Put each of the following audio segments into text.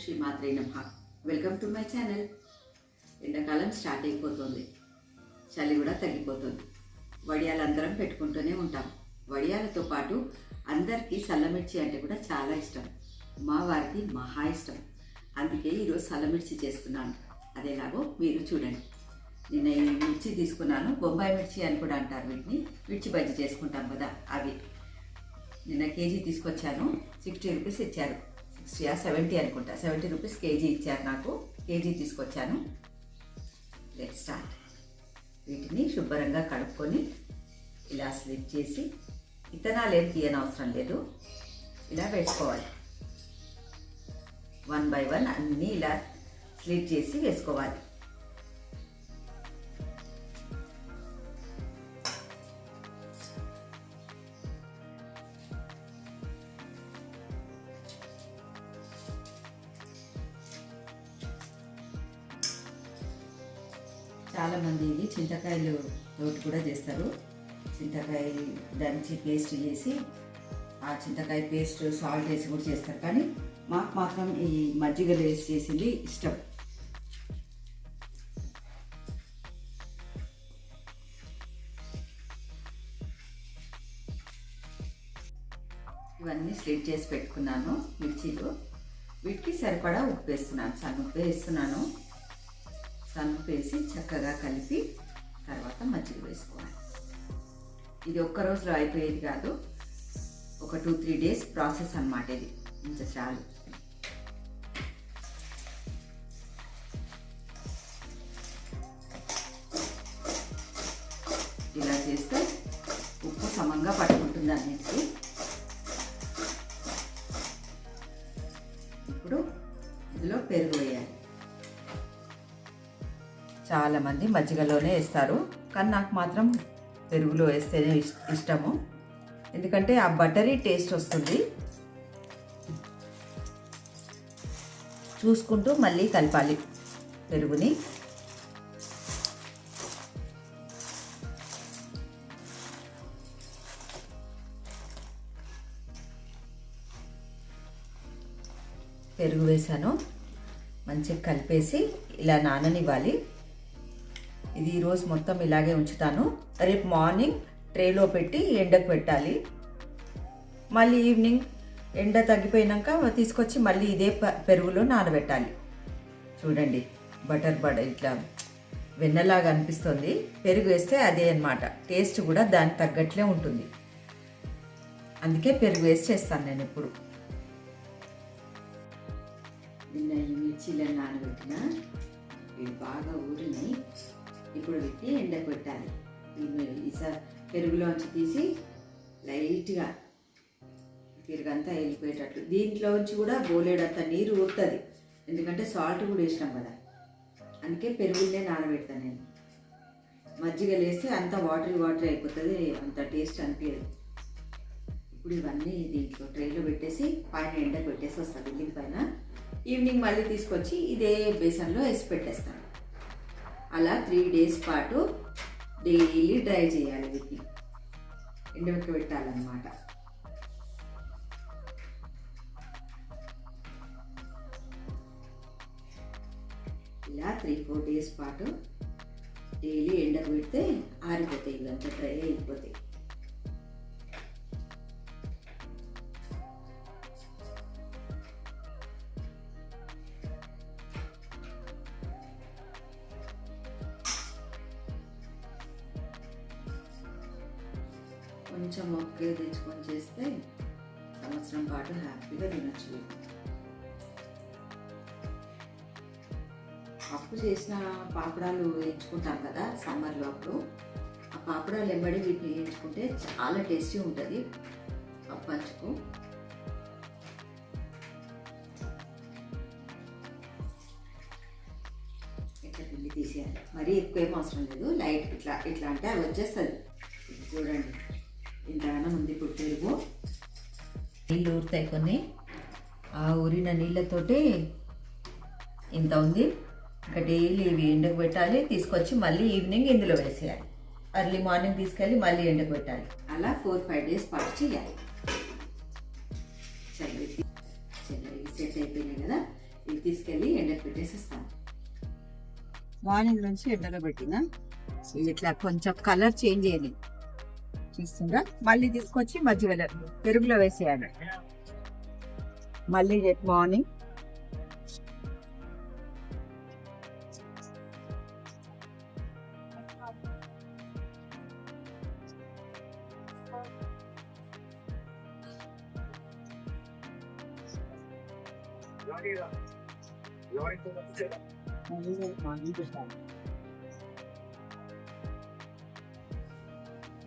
శ్రీమాత్రే నమః. Welcome to my channel. ఎండాకాలం స్టార్ట్ అయిపోతుంది, చలి కూడా తగ్గిపోతుంది. వడియాలు అందరం పెట్టుకుంటూనే ఉంటాం. వడియాలతో పాటు అందరికీ సల్లమిర్చి అంటే కూడా చాలా ఇష్టం. మా వారికి మహా ఇష్టం. అందుకే ఈరోజు సల్లమిర్చి చేస్తున్నాను. అదేలాగో మీరు చూడండి. నిన్న ఈ మిర్చి తీసుకున్నాను. బొంబాయి మిర్చి అని కూడా అంటారు వీటిని. మిర్చి బజ్జీ చేసుకుంటాం కదా అవి. నిన్న కేజీ తీసుకొచ్చాను. 60 రూపీస్ ఇచ్చారు. 70 అనుకుంటా. 70 రూపీస్ కేజీ ఇచ్చారు నాకు. కేజీ తీసుకొచ్చాను. Let start. వీటిని శుభ్రంగా కడుక్కొని ఇలా స్లిప్ చేసి, ఇత్తనాలు ఏం తీయనవసరం లేదు, ఇలా వేసుకోవాలి. 1 by 1 అన్నీ ఇలా స్లిప్ చేసి వేసుకోవాలి. చాలామంది ఇది చింతకాయలు తోటి కూడా చేస్తారు. చింతకాయ దంచి పేస్ట్ చేసి, ఆ చింతకాయ పేస్ట్ సాల్ట్ వేసి కూడా చేస్తారు. కానీ మాకు మాత్రం ఈ మజ్జిగలో వేసి చేసింది ఇష్టం. ఇవన్నీ స్లిట్ చేసి పెట్టుకున్నాను మిర్చీలు. వీటికి సరిపడా ఉప్పు వేస్తున్నాను. సన్నుప్పు వేస్తున్నాను. సన్నుప్పు వేసి చక్కగా కలిపి తర్వాత మజ్జిగ వేసుకోవాలి. ఇది ఒక్క రోజులో అయిపోయేది కాదు, ఒక 2-3 డేస్ ప్రాసెస్ అన్నమాట. ఇది ఇంత చాలు. ఇలా చేస్తే ఉప్పు సమంగా పట్టుకుంటుంది అన్నిటికీ. ఇప్పుడు ఇందులో పెరుగు వేయాలి. చాలామంది మజ్జిగలోనే వేస్తారు, కానీ నాకు మాత్రం పెరుగులో వేస్తేనే ఇష్టము. ఎందుకంటే ఆ బటరీ టేస్ట్ వస్తుంది. చూసుకుంటూ మళ్ళీ కలపాలి పెరుగుని. పెరుగు వేసాను. మంచిగా కలిపేసి ఇలా నాననివ్వాలి. ఇది ఈరోజు మొత్తం ఇలాగే ఉంచుతాను. రేపు మార్నింగ్ ట్రేలో పెట్టి ఎండకు పెట్టాలి. మళ్ళీ ఈవినింగ్ ఎండ తగ్గిపోయినాక తీసుకొచ్చి మళ్ళీ ఇదే పెరుగులో నానబెట్టాలి. చూడండి, బటర్ ఇట్లా వెన్నలాగా అనిపిస్తుంది. పెరుగు వేస్తే అదే అన్నమాట. టేస్ట్ కూడా దానికి తగ్గట్లే ఉంటుంది. అందుకే పెరుగు వేసి చేస్తాను నేను ఎప్పుడు. నిన్న ఈ మిర్చీలను నానబెట్టిన ఇవి బాగా ఊరినాయి. ఇప్పుడు వీటిని ఎండకు పెట్టాలి. పెరుగులోంచి తీసి లైట్గా పెరుగంతా వెళ్ళిపోయేటట్లు. దీంట్లోంచి కూడా బోలేడంత నీరు ఊరుతుంది, ఎందుకంటే సాల్ట్ కూడా వేసినాం కదా. అందుకే పెరుగునే నానబెడతాను నేను. మజ్జిగ వేస్తే అంత వాటర్ అయిపోతుంది, అంత టేస్ట్ అనిపించదు. ఇప్పుడు ఇవన్నీ దీంట్లో ట్రైలో పెట్టేసి పైన ఎండకు పెట్టేసి వస్తాను. బిల్డింగ్ పైన ఈవినింగ్ మళ్ళీ తీసుకొచ్చి ఇదే బేసన్లో వేసి పెట్టేస్తాను. అలా 3 డేస్ పాటు డైలీ డ్రై చేయాలి. వీటిని ఎండబెట్టి పెట్టాలన్నమాట. ఇలా 3-4 డేస్ పాటు డైలీ ఎండకు పెడితే ఆరిపోతాయి. ఇవంతా డ్రై అయిపోతాయి. కొంచెం మొక్కే తెచ్చుకొని చేస్తే సంవత్సరం పాటు హ్యాపీగా తినచ్చు. అప్పు చేసిన పాపడాలు వేయించుకుంటాం కదా సమ్మర్లో. అప్పుడు ఆ పాపడాలు ఎంబడి వీటిని వేయించుకుంటే చాలా టేస్టీ ఉంటుంది పప్పు అంచుకు. ఇట్లా పిండి తీసేయాలి. మరీ ఎక్కువ ఏం అవసరం లేదు. లైట్ ఇట్లా అంటే అది వచ్చేస్తుంది. చూడండి, ఇంతగానో ఉంది. ఇప్పుడు పెరుగు నీళ్ళు ఊరుతాయి కొన్ని. ఆ ఊరిన నీళ్ళతోటి ఇంత ఉంది. ఇంకా డైలీ ఇవి ఎండకు పెట్టాలి. తీసుకొచ్చి మళ్ళీ ఈవినింగ్ ఇందులో వేసేయాలి. అర్లీ మార్నింగ్ తీసుకెళ్ళి మళ్ళీ ఎండకు పెట్టాలి. అలా 4-5 డేస్ పాటు చేయాలి. చల్లవి సెట్ అయిపోయినాయి కదా. ఇవి తీసుకెళ్ళి ఎండకు పెట్టేసిస్తాను. మార్నింగ్ నుంచి ఎండలో పెట్టిన ఇట్లా కొంచెం కలర్ చేంజ్ అయ్యింది చూస్తుందా, మళ్ళీ తీసుకొచ్చి మధ్యలో పెరుగులో వేసేయాలి. మళ్ళీ రేపు మార్నింగ్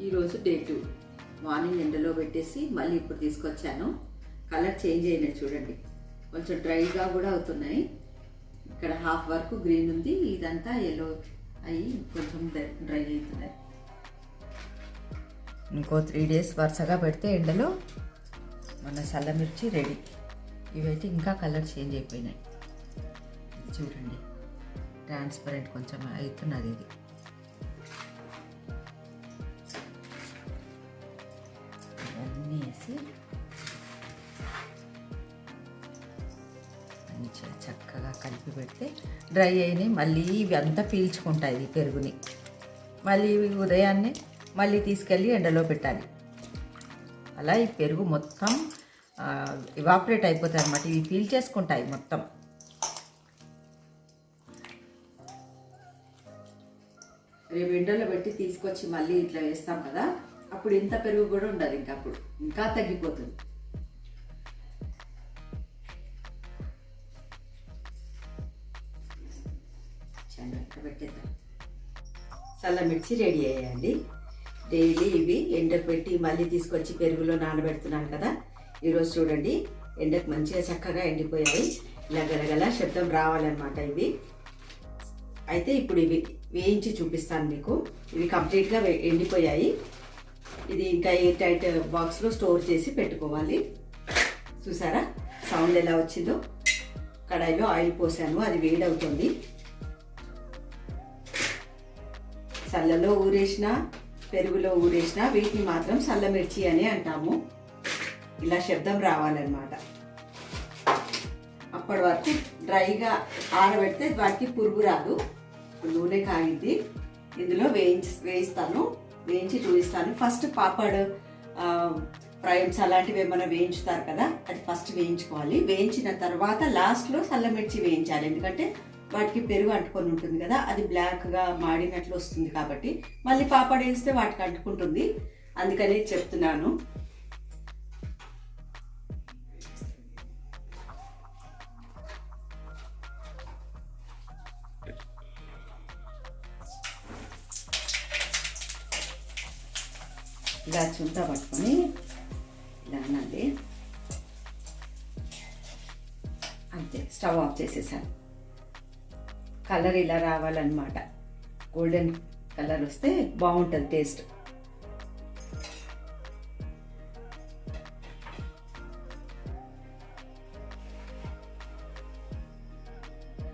ఈరోజు డే 2 మార్నింగ్ ఎండలో పెట్టేసి మళ్ళీ ఇప్పుడు తీసుకొచ్చాను. కలర్ చేంజ్ అయినాయి చూడండి, కొంచెం డ్రైగా కూడా అవుతున్నాయి. ఇక్కడ హాఫ్ వరకు గ్రీన్ ఉంది, ఇదంతా ఎల్లో అయ్యి కొంచెం డ్రై అవుతున్నాయి. ఇంకో 3 days వరుసగా పెడితే ఎండలో మన సల్లమిర్చి రెడీ. ఇవైతే ఇంకా కలర్ చేంజ్ అయిపోయినాయి చూడండి, ట్రాన్స్పరెంట్ కొంచెం అవుతున్నది. ఇది అన్నీ వేసి మంచిగా చక్కగా కలిపి పెడితే డ్రై అయినాయి. మళ్ళీ ఇవి అంతా పీల్చుకుంటాయి ఈ పెరుగుని. మళ్ళీ ఇవి ఉదయాన్నే మళ్ళీ తీసుకెళ్ళి ఎండలో పెట్టాలి. అలా ఈ పెరుగు మొత్తం ఇవాపరేట్ అయిపోతాయి అన్నమాట. ఇవి పీల్చేసుకుంటాయి మొత్తం. రేపు ఎండలో పెట్టి తీసుకొచ్చి మళ్ళీ ఇట్లా వేస్తాం కదా, అప్పుడు ఇంత పెరుగు కూడా ఉండదు, ఇంకా అప్పుడు ఇంకా తగ్గిపోతుంది. పెట్టేద్దాం. సల్లమిర్చి రెడీ అయ్యాయండి. డైలీ ఇవి ఎండకు పెట్టి మళ్ళీ తీసుకొచ్చి పెరుగులో నానబెడుతున్నాను కదా. ఈరోజు చూడండి ఎండకు మంచిగా చక్కగా ఎండిపోయాయి. ఇలా గలగల శబ్దం రావాలన్నమాట ఇవి. అయితే ఇప్పుడు ఇవి వేయించి చూపిస్తాను మీకు. ఇవి కంప్లీట్గా ఎండిపోయాయి. ఇది ఇంకా ఎయిర్ టైట్ బాక్స్లో స్టోర్ చేసి పెట్టుకోవాలి. చూసారా సౌండ్ ఎలా వచ్చిందో. కడాయిలో ఆయిల్ పోసాను, అది వేడవుతుంది. చల్లలో ఊరేసిన పెరుగులో ఊరేసిన వీటిని మాత్రం సల్లమిర్చి అని అంటాము. ఇలా శబ్దం రావాలన్నమాట. అప్పటి వరకు డ్రైగా ఆరబెడితే వాటికి పురుగు రాదు. నూనె కాగింది, ఇందులో వేయిస్తాను, వేయించి చూపిస్తాను. ఫస్ట్ పాపడ్ ఫ్రైమ్స్ అలాంటివి ఏమైనా వేయించుతారు కదా, అది ఫస్ట్ వేయించుకోవాలి. వేయించిన తర్వాత లాస్ట్లో సల్లమిర్చి వేయించాలి, ఎందుకంటే వాటికి పెరుగు అంటుకొని ఉంటుంది కదా, అది బ్లాక్గా మాడినట్లు వస్తుంది. కాబట్టి మళ్ళీ పాపడ్ వేస్తే వాటికి అంటుకుంటుంది, అందుకని చెప్తున్నాను. ఇలా చుంత పట్టుకొని ఇలా అన్నది అంతే. స్టవ్ ఆఫ్ చేసేసాను. కలర్ ఇలా రావాలన్నమాట, గోల్డెన్ కలర్ వస్తే బాగుంటుంది టేస్ట్.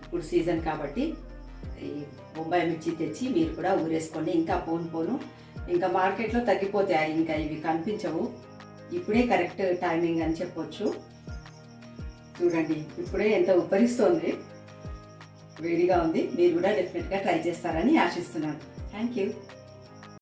ఇప్పుడు సీజన్ కాబట్టి ఈ బొంబాయి మిర్చి తెచ్చి మీరు కూడా ఊరేసుకోండి. ఇంకా పోను ఇంకా మార్కెట్లో తగ్గిపోతాయి, ఇంకా ఇవి కనిపించవు. ఇప్పుడే కరెక్ట్ టైమింగ్ అని చెప్పొచ్చు. చూడండి ఇప్పుడే ఎంత ఉబ్బరిస్తోంది, వేడిగా ఉంది. మీరు కూడా డెఫినెట్గా ట్రై చేస్తారని ఆశిస్తున్నాను. Thank you.